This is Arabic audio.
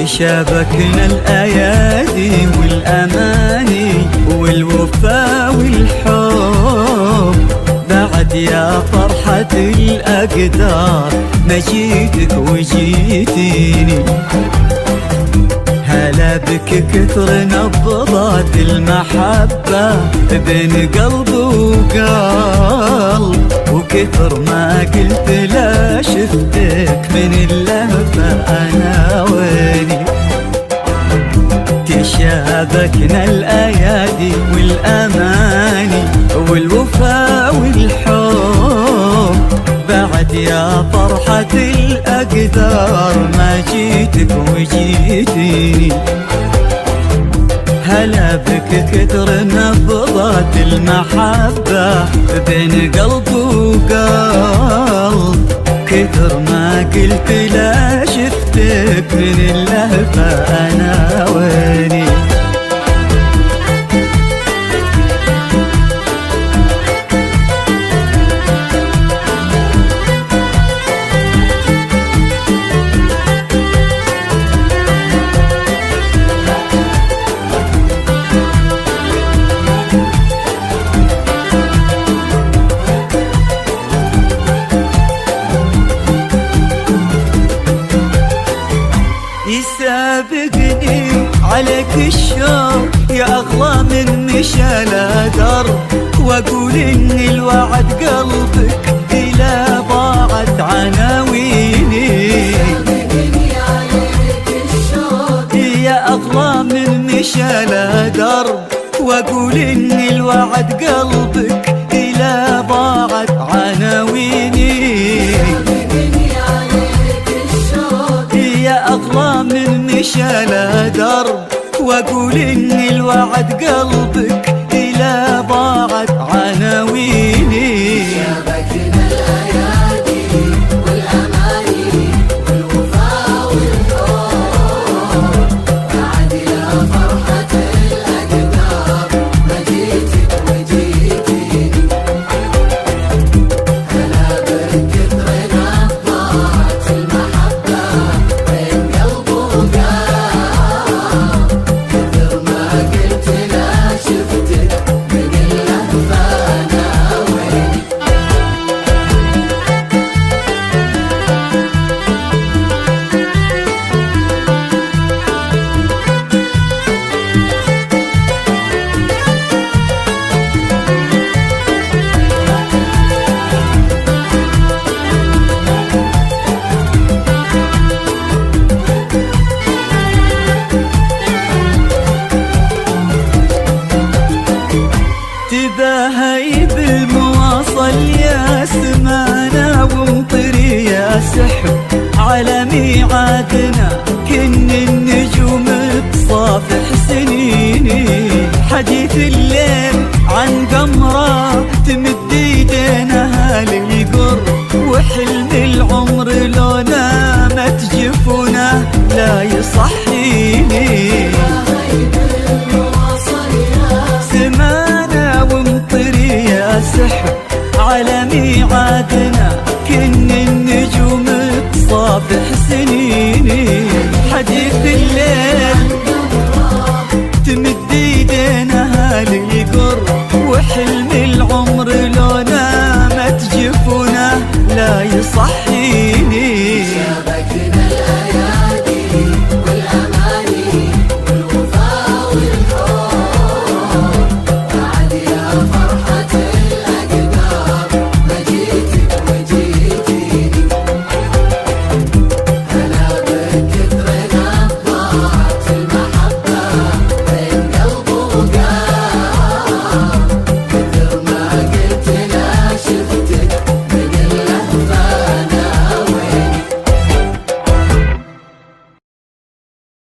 تشابكنا الأيادي والأماني والوفا والحب بعد يا فرحة الأقدار مجيتك وجيتيني. هلا بك كثر نبضات المحبة بين قلب وقلب، وكثر ما قلت لا شفتك من اللهفة أنا ويني. تشابكنا الأيادي والأماني والوفا والحب بعد يا فرحة الأقدار ما جيتك وجيتيني. هلا بك كثر نبضات المحبة بين قلب وقلب، كثر ما قلت لا شفتك من اللهفة أنا ويني. يسابقني عليك الشوق يا أغلى من مشى الدرب، وأقول إن الوعد قلبك إلى ضاعت عناويني. يسابقني عليك الشوق يا أغلى من مشى الدرب، وأقول إن الوعد قلبك إلى ضاعت عناويني. أغلى من مشى درب، وأقول إن الوعد قلبك إلى ضاعت عناويني. شابكنا الأيادي والأماني والوفا والحب بعد يا فرحة الأقدار ما جيتك وجيتيني. هلا بك كثر نبضات المحبة بين قلب وقلب، كثر ما قلت لا شفتك من اللهفة أنا ويني. تباهي بالمواصل يا سمانة ومطري يا سحب على ميعادنا كن النجوم بصافح سنيني. حديث الليل عن قمرة تمد ايدينها للقرب، وحلم العمر لو نامت جفونه لا يصح